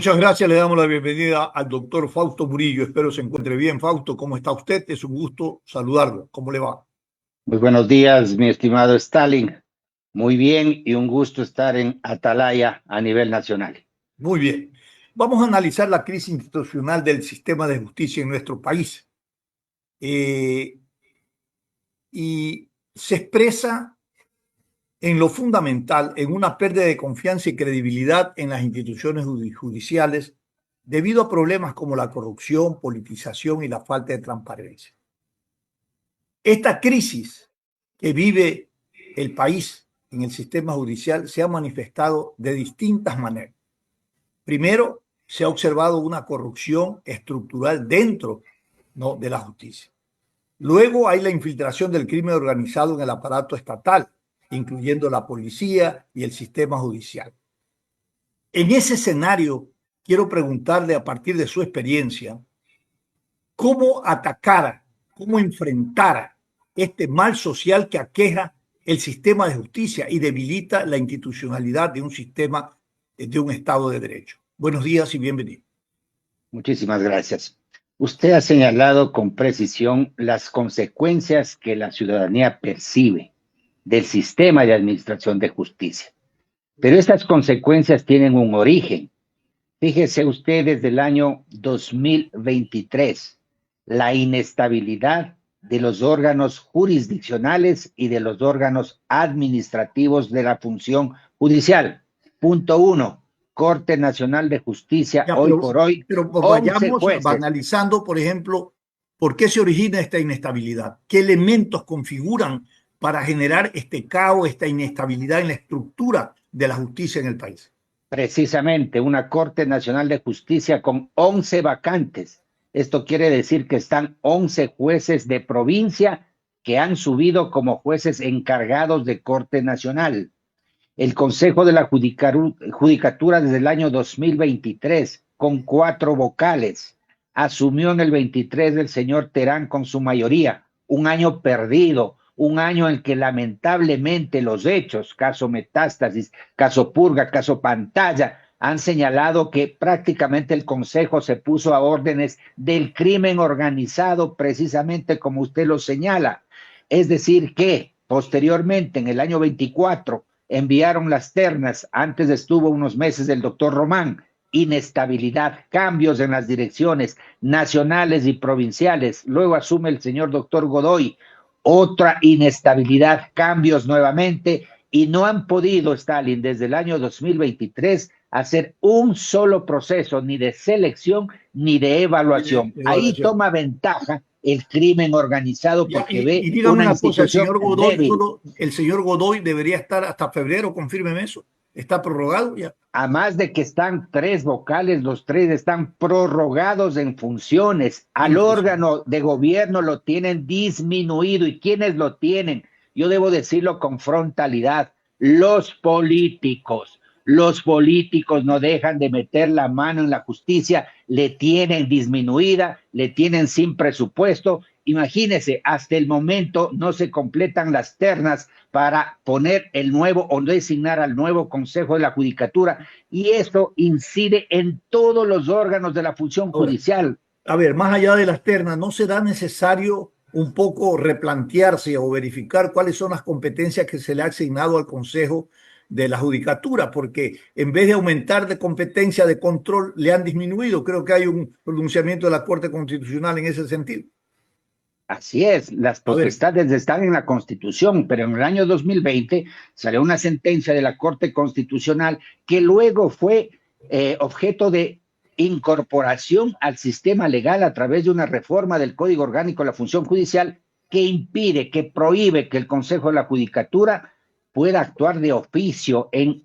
Muchas gracias, le damos la bienvenida al doctor Fausto Murillo. Espero se encuentre bien. Fausto, ¿cómo está usted? Es un gusto saludarlo. ¿Cómo le va? Muy buenos días, mi estimado Stalin. Muy bien y un gusto estar en Atalaya a nivel nacional. Muy bien. Vamos a analizar la crisis institucional del sistema de justicia en nuestro país. Eh, y se expresa en lo fundamental en una pérdida de confianza y credibilidad en las instituciones judiciales debido a problemas como la corrupción, politización y la falta de transparencia. Esta crisis que vive el país en el sistema judicial se ha manifestado de distintas maneras. Primero, se ha observado una corrupción estructural dentro, ¿no?, de la justicia. Luego hay la infiltración del crimen organizado en el aparato estatal, incluyendo la policía y el sistema judicial. En ese escenario, quiero preguntarle a partir de su experiencia, ¿cómo atacar, cómo enfrentar este mal social que aqueja el sistema de justicia y debilita la institucionalidad de un sistema, de un Estado de Derecho? Buenos días y bienvenido. Muchísimas gracias. Usted ha señalado con precisión las consecuencias que la ciudadanía percibe del sistema de administración de justicia. Pero estas consecuencias tienen un origen. Fíjese usted desde el año 2023, la inestabilidad de los órganos jurisdiccionales y de los órganos administrativos de la función judicial. Punto uno, Corte Nacional de Justicia, Ya, hoy por hoy, pero 11 vayamos jueces. analizando, por ejemplo, por qué se origina esta inestabilidad, qué elementos configuran para generar este caos, esta inestabilidad en la estructura de la justicia en el país. Precisamente, una Corte Nacional de Justicia con 11 vacantes. Esto quiere decir que están 11 jueces de provincia que han subido como jueces encargados de Corte Nacional. El Consejo de la Judicatura desde el año 2023, con 4 vocales, asumió en el 23 el señor Terán con su mayoría, un año perdido, un año en que lamentablemente los hechos, caso Metástasis, caso Purga, caso Pantalla, han señalado que prácticamente el Consejo se puso a órdenes del crimen organizado, precisamente como usted lo señala. Es decir, que posteriormente, en el año 24, enviaron las ternas, antes estuvo unos meses el doctor Román, inestabilidad, cambios en las direcciones nacionales y provinciales, luego asume el señor doctor Godoy, otra inestabilidad, cambios nuevamente, y no han podido, Stalin, desde el año 2023 hacer un solo proceso, ni de selección ni de evaluación. Ahí toma ventaja el crimen organizado porque ve y dígame una una cosa, institución débil. el señor Godoy debería estar hasta febrero, confírmeme eso. ¿Está prorrogado ya? Además de que están 3 vocales, los 3 están prorrogados en funciones. Al órgano de gobierno lo tienen disminuido. ¿Y quiénes lo tienen? Yo debo decirlo con frontalidad. Los políticos. Los políticos no dejan de meter la mano en la justicia, le tienen disminuida, le tienen sin presupuesto. Imagínese, hasta el momento no se completan las ternas para poner el nuevo o designar al nuevo Consejo de la Judicatura, y eso incide en todos los órganos de la función judicial. A ver, más allá de las ternas, ¿no será necesario un poco replantearse o verificar cuáles son las competencias que se le ha asignado al Consejo de la Judicatura? Porque en vez de aumentar de competencia de control, le han disminuido. Creo que hay un pronunciamiento de la Corte Constitucional en ese sentido. Así es, las potestades están en la Constitución, pero en el año 2020 salió una sentencia de la Corte Constitucional que luego fue objeto de incorporación al sistema legal a través de una reforma del Código Orgánico de la Función Judicial que impide, que prohíbe que el Consejo de la Judicatura pueda actuar de oficio en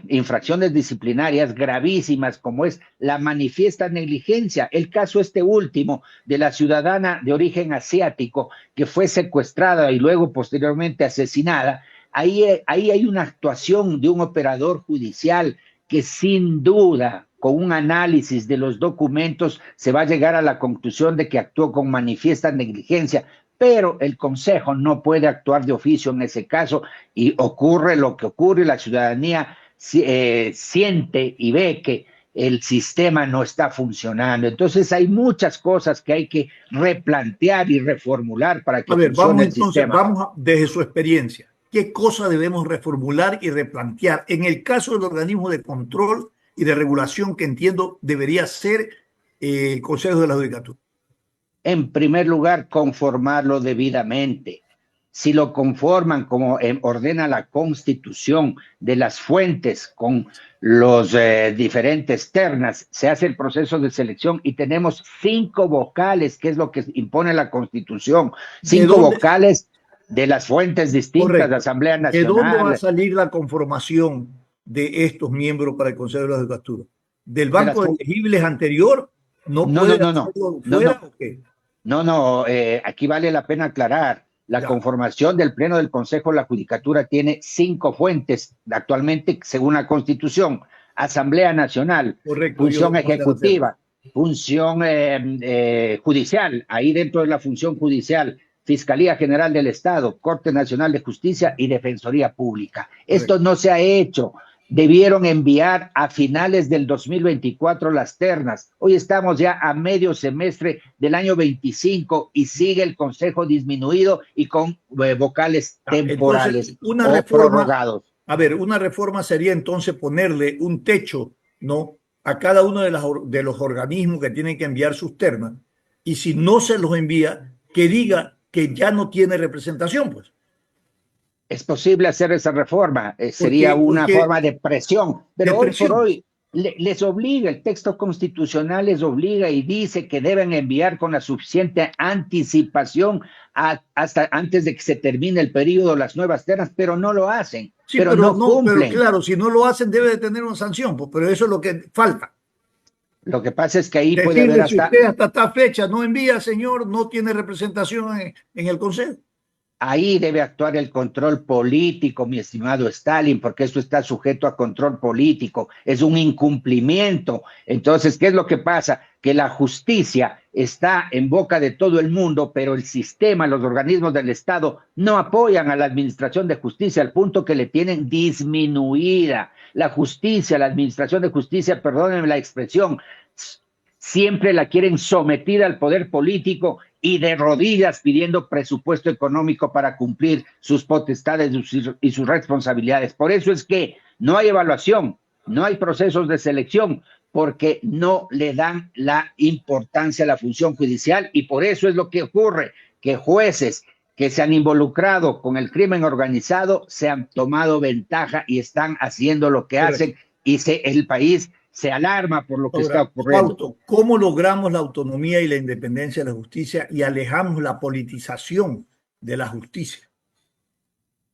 infracciones disciplinarias gravísimas como es la manifiesta negligencia. El caso este último de la ciudadana de origen asiático que fue secuestrada y luego posteriormente asesinada, ahí hay una actuación de un operador judicial que sin duda, con un análisis de los documentos, se va a llegar a la conclusión de que actuó con manifiesta negligencia, pero el Consejo no puede actuar de oficio en ese caso y ocurre lo que ocurre. La ciudadanía siente y ve que el sistema no está funcionando. Entonces hay muchas cosas que hay que replantear y reformular para que funcione el sistema. Vamos desde su experiencia. ¿Qué cosa debemos reformular y replantear en el caso del organismo de control y de regulación que entiendo debería ser el Consejo de la Judicatura? En primer lugar, conformarlo debidamente. Si lo conforman como ordena la Constitución de las fuentes con los diferentes ternas, se hace el proceso de selección y tenemos 5 vocales, que es lo que impone la Constitución, 5 vocales de las fuentes distintas. Correcto. De Asamblea Nacional. ¿De dónde va a salir la conformación de estos miembros para el Consejo de la Judicatura? ¿Del banco de elegibles anterior? ¿O qué? No, aquí vale la pena aclarar. La conformación del Pleno del Consejo de la Judicatura tiene 5 fuentes actualmente, según la Constitución: Asamblea Nacional, correcto, función ejecutiva, función judicial, ahí dentro de la función judicial, Fiscalía General del Estado, Corte Nacional de Justicia y Defensoría Pública. Correcto. Esto no se ha hecho. Debieron enviar a finales del 2024 las ternas. Hoy estamos ya a medio semestre del año 25 y sigue el Consejo disminuido y con vocales temporales. Entonces, una reforma, prorrogados. A ver, una reforma sería entonces ponerle un techo, ¿no?, a cada uno de los organismos que tienen que enviar sus ternas, y si no se los envía, que diga que ya no tiene representación, pues. Es posible hacer esa reforma, sería una forma de presión, pero hoy por hoy les obliga, el texto constitucional les obliga y dice que deben enviar con la suficiente anticipación hasta antes de que se termine el periodo las nuevas ternas, pero no lo hacen, sí, pero no cumplen. Pero claro, si no lo hacen debe de tener una sanción, pues, pero eso es lo que falta. Lo que pasa es que ahí puede haber si usted hasta esta fecha no envía, señor, no tiene representación en el Consejo. Ahí debe actuar el control político, mi estimado Stalin, porque esto está sujeto a control político, es un incumplimiento. Entonces, ¿qué es lo que pasa? Que la justicia está en boca de todo el mundo, pero el sistema, los organismos del Estado no apoyan a la administración de justicia al punto que le tienen disminuida. La justicia, la administración de justicia, perdónenme la expresión, siempre la quieren sometida al poder político y de rodillas pidiendo presupuesto económico para cumplir sus potestades y sus responsabilidades. Por eso es que no hay evaluación, no hay procesos de selección, porque no le dan la importancia a la función judicial, y por eso es lo que ocurre, que jueces que se han involucrado con el crimen organizado se han tomado ventaja y están haciendo lo que hacen, y el país se alarma por lo que está ocurriendo. Fausto, ¿cómo logramos la autonomía y la independencia de la justicia y alejamos la politización de la justicia?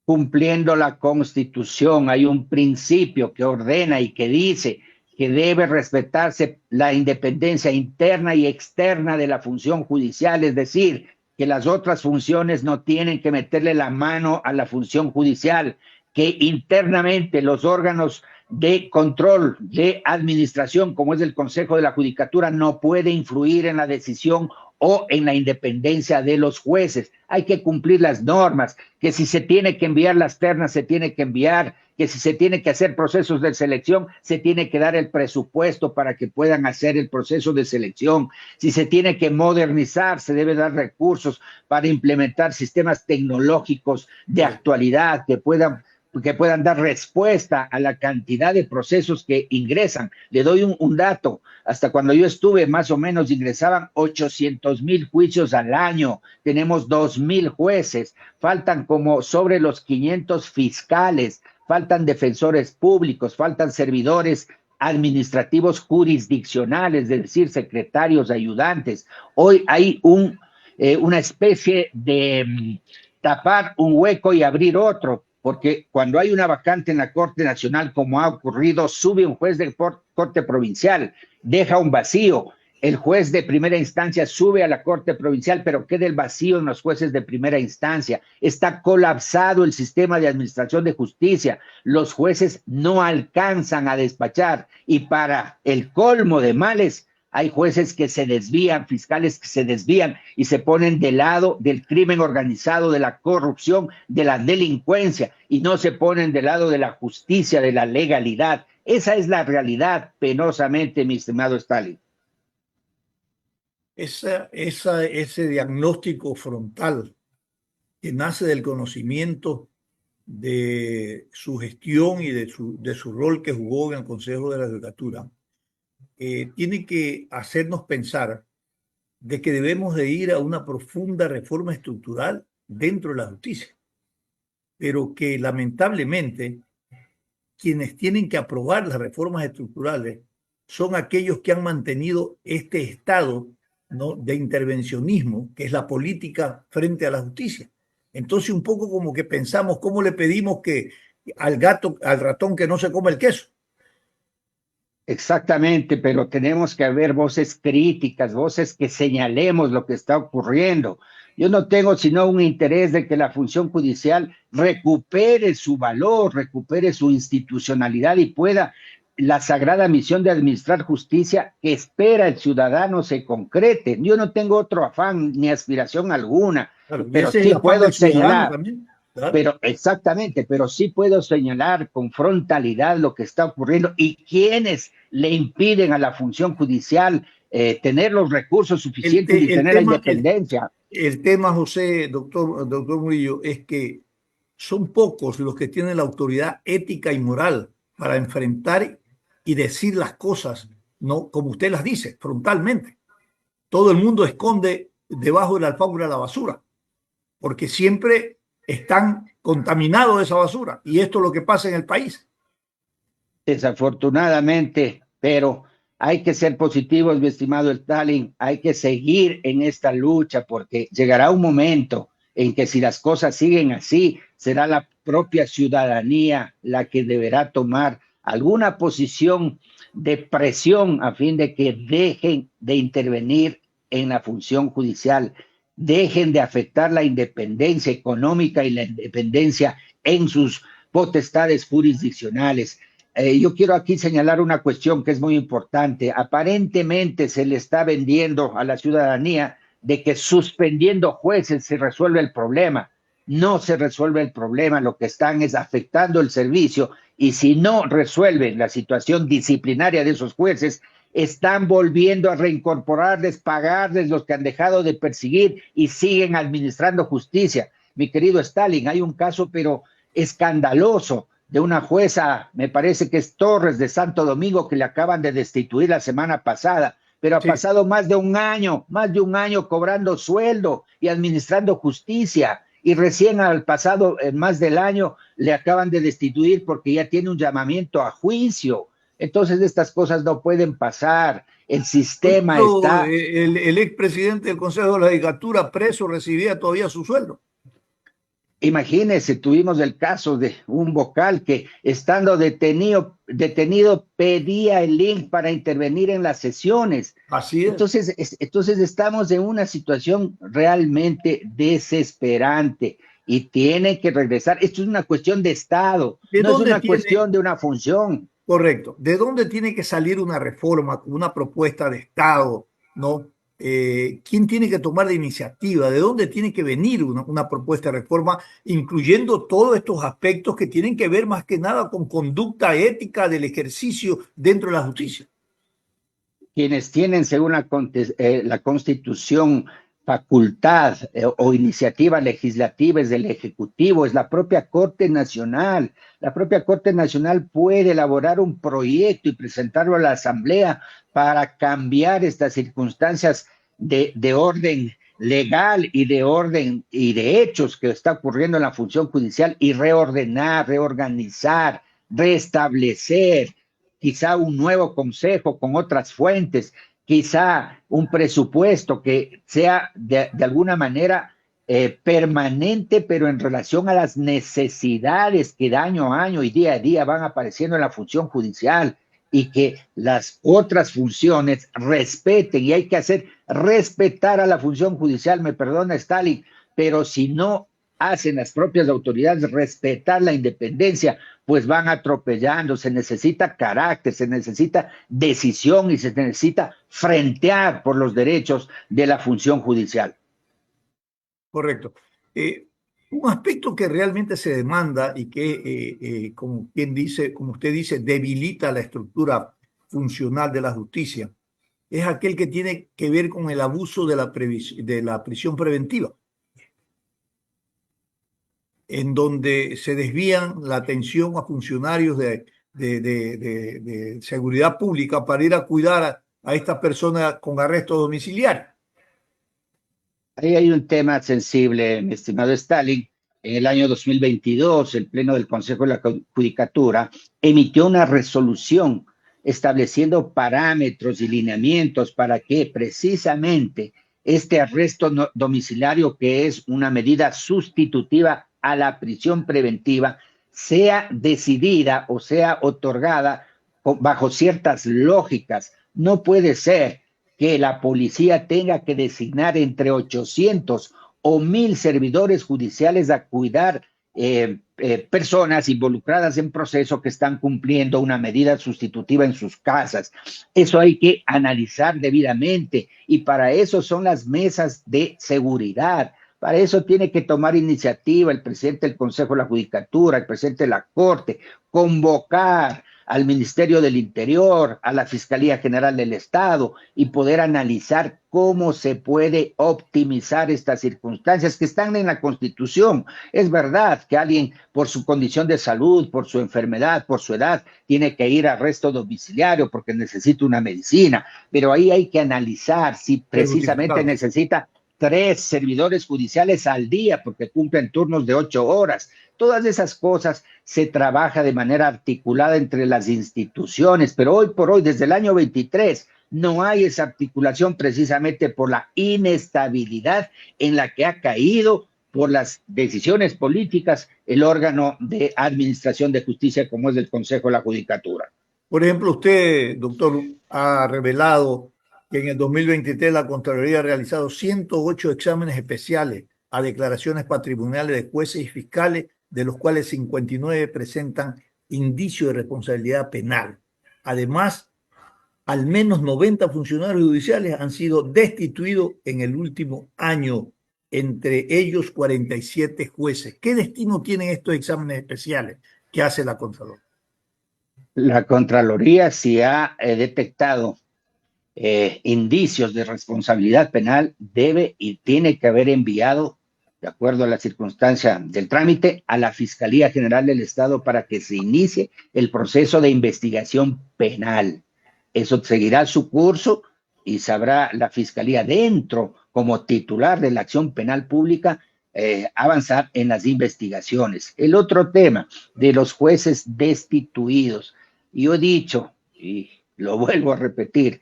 Cumpliendo la Constitución. Hay un principio que ordena y que dice que debe respetarse la independencia interna y externa de la función judicial, es decir, que las otras funciones no tienen que meterle la mano a la función judicial, que internamente los órganos de control, de administración, como es el Consejo de la Judicatura, no puede influir en la decisión o en la independencia de los jueces. Hay que cumplir las normas, que si se tiene que enviar las ternas, se tiene que enviar, que si se tiene que hacer procesos de selección, se tiene que dar el presupuesto para que puedan hacer el proceso de selección. Si se tiene que modernizar, se debe dar recursos para implementar sistemas tecnológicos de actualidad que puedan dar respuesta a la cantidad de procesos que ingresan. Le doy un dato. Hasta cuando yo estuve, más o menos, ingresaban 800,000 juicios al año. Tenemos 2,000 jueces. Faltan como sobre los 500 fiscales. Faltan defensores públicos. Faltan servidores administrativos jurisdiccionales, es decir, secretarios, ayudantes. Hoy hay una especie de tapar un hueco y abrir otro, porque cuando hay una vacante en la Corte Nacional, como ha ocurrido, sube un juez de Corte Provincial, deja un vacío. El juez de primera instancia sube a la Corte Provincial, pero queda el vacío en los jueces de primera instancia. Está colapsado el sistema de administración de justicia. Los jueces no alcanzan a despachar, y para el colmo de males, hay jueces que se desvían, fiscales que se desvían y se ponen del lado del crimen organizado, de la corrupción, de la delincuencia, y no se ponen del lado de la justicia, de la legalidad. Esa es la realidad, penosamente, mi estimado Stalin. Ese diagnóstico frontal que nace del conocimiento de su gestión y de su rol que jugó en el Consejo de la Judicatura, tiene que hacernos pensar de que debemos de ir a una profunda reforma estructural dentro de la justicia, pero que lamentablemente quienes tienen que aprobar las reformas estructurales son aquellos que han mantenido este estado, ¿no?, de intervencionismo, que es la política frente a la justicia. Entonces un poco como que pensamos, ¿cómo le pedimos que al ratón que no se coma el queso? Exactamente, pero tenemos que haber voces críticas, voces que señalemos lo que está ocurriendo. Yo no tengo sino un interés de que la función judicial recupere su valor, recupere su institucionalidad y pueda la sagrada misión de administrar justicia que espera el ciudadano se concrete. Yo no tengo otro afán ni aspiración alguna, Claro, pero sí puedo señalar. También. Claro. Pero exactamente, pero sí puedo señalar con frontalidad lo que está ocurriendo y quienes le impiden a la función judicial tener los recursos suficientes y tener la independencia. El tema, José, doctor Murillo, es que son pocos los que tienen la autoridad ética y moral para enfrentar y decir las cosas, no como usted las dice, frontalmente. Todo el mundo esconde debajo de la alfombra la basura, porque siempre están contaminados de esa basura, y esto es lo que pasa en el país. Desafortunadamente, pero hay que ser positivos, mi estimado Stalin, hay que seguir en esta lucha, porque llegará un momento en que si las cosas siguen así, será la propia ciudadanía la que deberá tomar alguna posición de presión a fin de que dejen de intervenir en la función judicial, dejen de afectar la independencia económica y la independencia en sus potestades jurisdiccionales. Yo quiero aquí señalar una cuestión que es muy importante. Aparentemente se le está vendiendo a la ciudadanía de que suspendiendo jueces se resuelve el problema. No se resuelve el problema, lo que están es afectando el servicio, y si no resuelven la situación disciplinaria de esos jueces, están volviendo a reincorporarles, pagarles los que han dejado de perseguir y siguen administrando justicia. Mi querido Stalin, hay un caso pero escandaloso de una jueza, me parece que es Torres de Santo Domingo, que le acaban de destituir la semana pasada, pero ha pasado más de un año cobrando sueldo y administrando justicia, y recién al pasado más del año le acaban de destituir porque ya tiene un llamamiento a juicio. Entonces estas cosas no pueden pasar. El sistema está... El expresidente del Consejo de la Judicatura preso recibía todavía su sueldo. Imagínense, tuvimos el caso de un vocal que estando detenido pedía el link para intervenir en las sesiones. Así es. Entonces estamos en una situación realmente desesperante y tiene que regresar. Esto es una cuestión de Estado, no es una cuestión de una función. Correcto. ¿De dónde tiene que salir una reforma, una propuesta de Estado, ¿no? ¿Quién tiene que tomar la iniciativa? ¿De dónde tiene que venir una propuesta de reforma, incluyendo todos estos aspectos que tienen que ver más que nada con conducta ética del ejercicio dentro de la justicia? Quienes tienen, según la Constitución, facultad o iniciativa legislativa es del Ejecutivo, es la propia Corte Nacional. La propia Corte Nacional puede elaborar un proyecto y presentarlo a la Asamblea para cambiar estas circunstancias de orden legal y de orden y de hechos que está ocurriendo en la función judicial, y reordenar, reorganizar, restablecer quizá un nuevo consejo con otras fuentes, quizá un presupuesto que sea de alguna manera permanente, pero en relación a las necesidades que de año a año y día a día van apareciendo en la función judicial, y que las otras funciones respeten, y hay que hacer respetar a la función judicial. Me perdona Stalin, pero si no hacen las propias autoridades respetar la independencia, pues van atropellando. Se necesita carácter, se necesita decisión y se necesita frentear por los derechos de la función judicial. Correcto. Un aspecto que realmente se demanda y que, como quien dice, como usted dice, debilita la estructura funcional de la justicia, es aquel que tiene que ver con el abuso de la prisión preventiva, en donde se desvían la atención a funcionarios de seguridad pública para ir a cuidar a estas personas con arresto domiciliario. Ahí hay un tema sensible, mi estimado Stalin. En el año 2022, el Pleno del Consejo de la Judicatura emitió una resolución estableciendo parámetros y lineamientos para que precisamente este arresto domiciliario, que es una medida sustitutiva a la prisión preventiva, sea decidida o sea otorgada bajo ciertas lógicas. No puede ser que la policía tenga que designar entre 800 o 1000 servidores judiciales a cuidar personas involucradas en proceso que están cumpliendo una medida sustitutiva en sus casas. Eso hay que analizar debidamente y para eso son las mesas de seguridad. Para eso tiene que tomar iniciativa el presidente del Consejo de la Judicatura, el presidente de la Corte, convocar al Ministerio del Interior, a la Fiscalía General del Estado y poder analizar cómo se puede optimizar estas circunstancias que están en la Constitución. Es verdad que alguien por su condición de salud, por su enfermedad, por su edad, tiene que ir a arresto domiciliario porque necesita una medicina, pero ahí hay que analizar si precisamente necesita 3 servidores judiciales al día porque cumplen turnos de 8 horas. Todas esas cosas se trabaja de manera articulada entre las instituciones, pero hoy por hoy, desde el año 23, no hay esa articulación precisamente por la inestabilidad en la que ha caído por las decisiones políticas el órgano de administración de justicia como es el Consejo de la Judicatura. Por ejemplo, usted, doctor, ha revelado que en el 2023 la Contraloría ha realizado 108 exámenes especiales a declaraciones patrimoniales de jueces y fiscales, de los cuales 59 presentan indicio de responsabilidad penal. Además, al menos 90 funcionarios judiciales han sido destituidos en el último año, entre ellos 47 jueces. ¿Qué destino tienen estos exámenes especiales que hace la Contraloría? La Contraloría, si ha detectado indicios de responsabilidad penal, debe y tiene que haber enviado, de acuerdo a la circunstancia del trámite, a la Fiscalía General del Estado para que se inicie el proceso de investigación penal. Eso seguirá su curso y sabrá la Fiscalía dentro, como titular de la acción penal pública, avanzar en las investigaciones. El otro tema de los jueces destituidos. Yo he dicho, y lo vuelvo a repetir,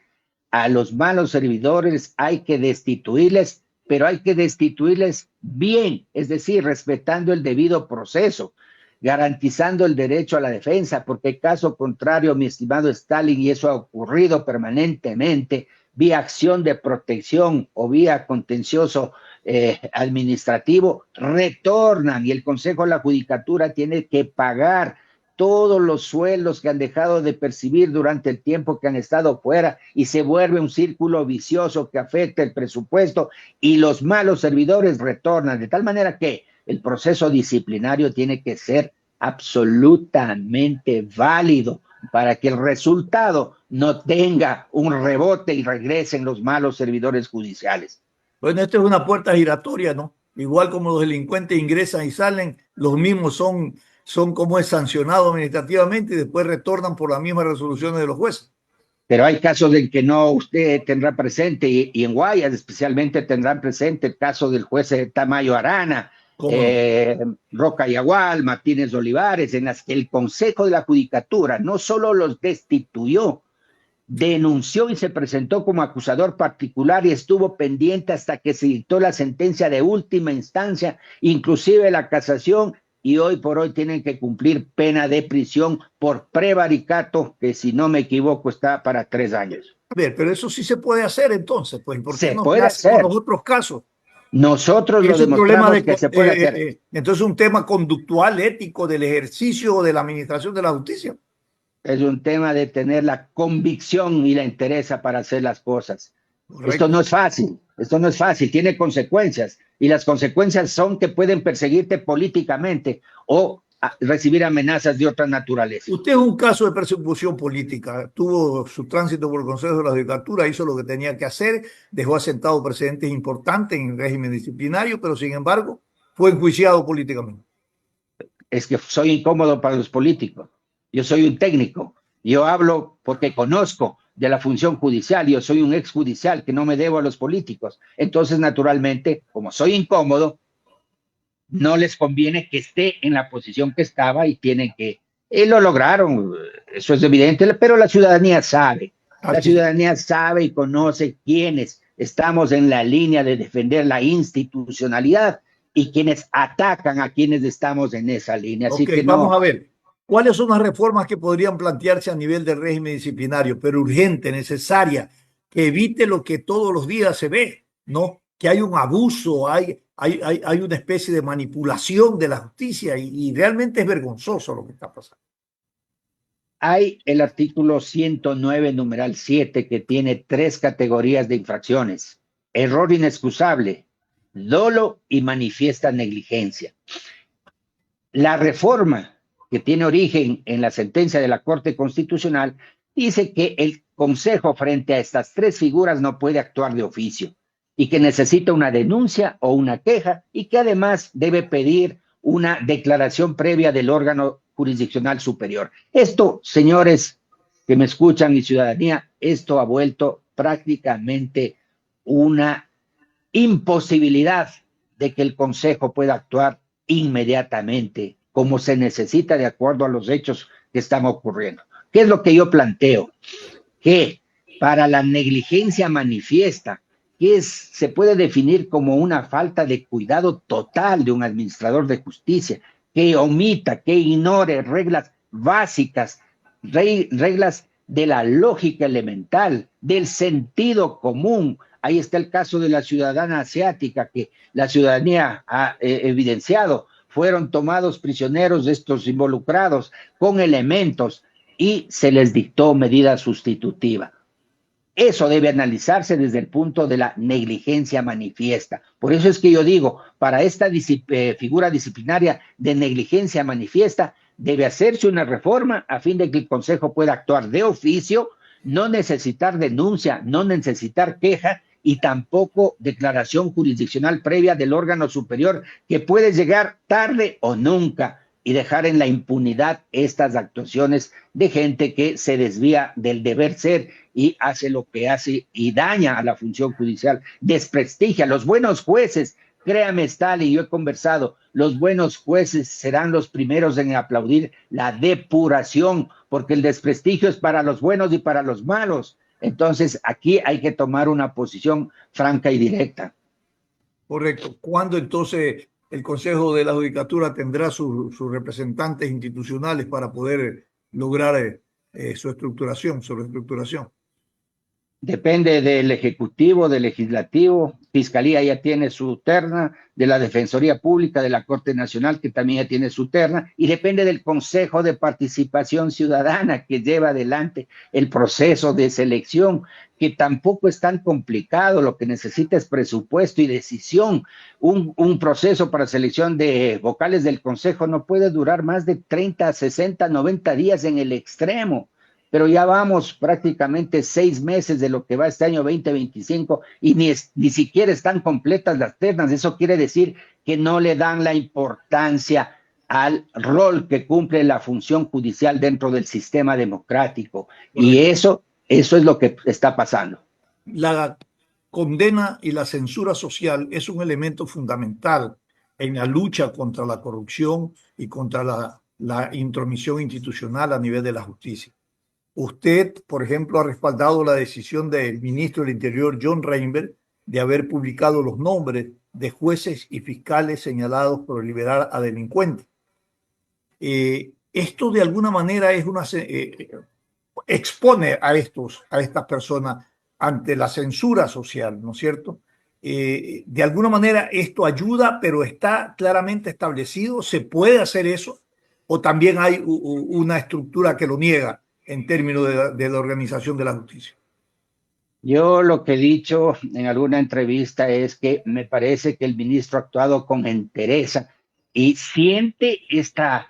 a los malos servidores hay que destituirles, pero hay que destituirles bien, es decir, respetando el debido proceso, garantizando el derecho a la defensa, porque caso contrario, mi estimado Stalin, y eso ha ocurrido permanentemente, vía acción de protección o vía contencioso administrativo, retornan y el Consejo de la Judicatura tiene que pagar todos los sueldos que han dejado de percibir durante el tiempo que han estado fuera y se vuelve un círculo vicioso que afecta el presupuesto y los malos servidores retornan, de tal manera que el proceso disciplinario tiene que ser absolutamente válido para que el resultado no tenga un rebote y regresen los malos servidores judiciales. Bueno, esto es una puerta giratoria, ¿no? Igual como los delincuentes ingresan y salen, los mismos son como es sancionado administrativamente y después retornan por las mismas resoluciones de los jueces. Pero hay casos en que no usted tendrá presente, y en Guayas especialmente tendrán presente el caso del juez Tamayo Arana, Roca Yagual, Martínez Olivares, en las que el Consejo de la Judicatura no solo los destituyó, denunció y se presentó como acusador particular y estuvo pendiente hasta que se dictó la sentencia de última instancia, inclusive la casación, y hoy por hoy tienen que cumplir pena de prisión por prevaricato, que si no me equivoco está para 3 años. A ver, pero eso sí se puede hacer entonces, pues, ¿por qué se no puede hace hacer con los otros casos? Nosotros lo Es un problema demostramos que se puede hacer. entonces un tema conductual, ético del ejercicio de la administración de la justicia. Es un tema de tener la convicción y la entereza para hacer las cosas. Esto Correcto. no es fácil, esto no es fácil, tiene consecuencias y las consecuencias son que pueden perseguirte políticamente o recibir amenazas de otra naturaleza. Usted es un caso de persecución política. Tuvo su tránsito por el Consejo de la Judicatura, hizo lo que tenía que hacer, dejó asentados precedentes importantes en el régimen disciplinario, pero sin embargo fue enjuiciado políticamente. Es que soy incómodo para los políticos. Yo soy un técnico. Yo hablo porque conozco de la función judicial. Yo soy un exjudicial que no me debo a los políticos. Entonces, naturalmente, como soy incómodo, no les conviene que esté en la posición que estaba y tienen que... lo lograron, eso es evidente, pero la ciudadanía sabe. La ciudadanía sabe y conoce quiénes estamos en la línea de defender la institucionalidad y quienes atacan a quienes estamos en esa línea. Así que vamos no. a ver. ¿Cuáles son las reformas que podrían plantearse a nivel del régimen disciplinario, pero urgente, necesaria, que evite lo que todos los días se ve, ¿no? Que hay un abuso, hay una especie de manipulación de la justicia y realmente es vergonzoso lo que está pasando. Hay el artículo 109, numeral 7, que tiene 3 categorías de infracciones: error inexcusable, dolo y manifiesta negligencia. La reforma que tiene origen en la sentencia de la Corte Constitucional dice que el Consejo frente a estas 3 figuras no puede actuar de oficio y que necesita una denuncia o una queja y que además debe pedir una declaración previa del órgano jurisdiccional superior. Esto, señores que me escuchan y ciudadanía, esto ha vuelto prácticamente una imposibilidad de que el Consejo pueda actuar inmediatamente como se necesita de acuerdo a los hechos que están ocurriendo. ¿Qué es lo que yo planteo? Que para la negligencia manifiesta, se puede definir como una falta de cuidado total de un administrador de justicia, que omita, que ignore reglas básicas, reglas de la lógica elemental, del sentido común. Ahí está el caso de la ciudadana asiática que la ciudadanía ha evidenciado. Fueron tomados prisioneros de estos involucrados con elementos y se les dictó medida sustitutiva. Eso debe analizarse desde el punto de la negligencia manifiesta. Por eso es que yo digo, para esta figura disciplinaria de negligencia manifiesta, debe hacerse una reforma a fin de que el Consejo pueda actuar de oficio, no necesitar denuncia, no necesitar queja y tampoco declaración jurisdiccional previa del órgano superior, que puede llegar tarde o nunca y dejar en la impunidad estas actuaciones de gente que se desvía del deber ser y hace lo que hace y daña a la función judicial, desprestigia a los buenos jueces. Créame, Stalin, yo he conversado, los buenos jueces serán los primeros en aplaudir la depuración, porque el desprestigio es para los buenos y para los malos. Entonces, aquí hay que tomar una posición franca y directa. Correcto. ¿Cuándo entonces el Consejo de la Judicatura tendrá sus representantes institucionales para poder lograr su reestructuración? Depende del Ejecutivo, del Legislativo. Fiscalía ya tiene su terna, de la Defensoría Pública, de la Corte Nacional, que también ya tiene su terna, y depende del Consejo de Participación Ciudadana, que lleva adelante el proceso de selección, que tampoco es tan complicado. Lo que necesita es presupuesto y decisión. Un proceso para selección de vocales del Consejo no puede durar más de 30, 60, 90 días en el extremo. Pero ya vamos prácticamente 6 meses de lo que va este año 2025 y ni siquiera están completas las ternas. Eso quiere decir que no le dan la importancia al rol que cumple la función judicial dentro del sistema democrático. Y eso es lo que está pasando. La condena y la censura social es un elemento fundamental en la lucha contra la corrupción y contra la intromisión institucional a nivel de la justicia. Usted, por ejemplo, ha respaldado la decisión del ministro del Interior, John Reinberg, de haber publicado los nombres de jueces y fiscales señalados por liberar a delincuentes. Esto de alguna manera es expone a estas personas ante la censura social, ¿no es cierto? De alguna manera esto ayuda, pero está claramente establecido, se puede hacer eso, o también hay una estructura que lo niega en términos de la organización de la justicia. Yo lo que he dicho en alguna entrevista es que me parece que el ministro ha actuado con entereza y siente esta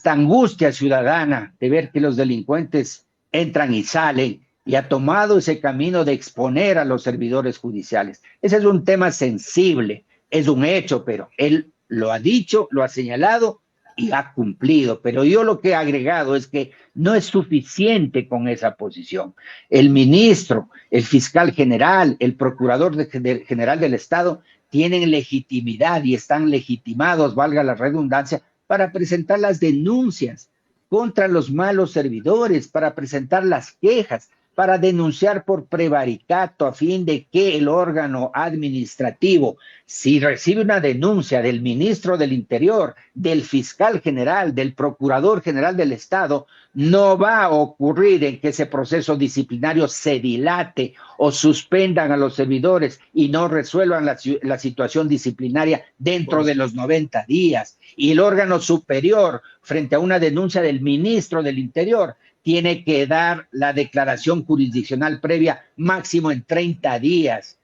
angustia ciudadana de ver que los delincuentes entran y salen, y ha tomado ese camino de exponer a los servidores judiciales. Ese es un tema sensible, es un hecho, pero él lo ha dicho, lo ha señalado y ha cumplido. Pero yo lo que he agregado es que no es suficiente con esa posición. El ministro, el fiscal general, el procurador general del Estado tienen legitimidad y están legitimados, valga la redundancia, para presentar las denuncias contra los malos servidores, para presentar las quejas, para denunciar por prevaricato a fin de que el órgano administrativo, si recibe una denuncia del ministro del Interior, del fiscal general, del procurador general del Estado, no va a ocurrir en que ese proceso disciplinario se dilate o suspendan a los servidores y no resuelvan la situación disciplinaria dentro de los 90 días. Y el órgano superior, frente a una denuncia del ministro del Interior, tiene que dar la declaración jurisdiccional previa máximo en 30 días.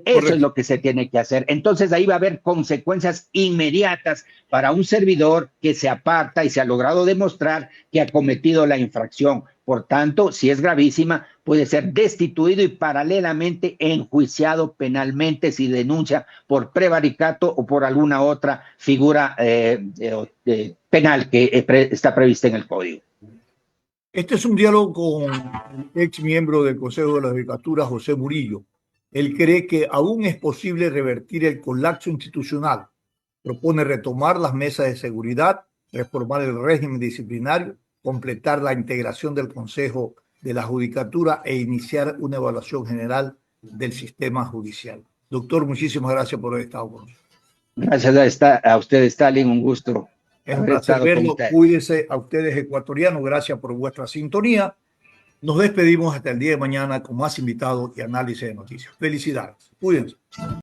Eso Correcto. Es lo que se tiene que hacer. Entonces ahí va a haber consecuencias inmediatas para un servidor que se aparta y se ha logrado demostrar que ha cometido la infracción. Por tanto, si es gravísima, puede ser destituido y paralelamente enjuiciado penalmente si denuncia por prevaricato o por alguna otra figura penal que está prevista en el Código. Este es un diálogo con el ex miembro del Consejo de la Judicatura, José Murillo. Él cree que aún es posible revertir el colapso institucional. Propone retomar las mesas de seguridad, reformar el régimen disciplinario, completar la integración del Consejo de la Judicatura e iniciar una evaluación general del sistema judicial. Doctor, muchísimas gracias por haber estado con nosotros. Gracias a usted, Stalin, un gusto. Es un placer verlo. Cuídense a ustedes, ecuatorianos. Gracias por vuestra sintonía. Nos despedimos hasta el día de mañana con más invitados y análisis de noticias. Felicidades. Cuídense.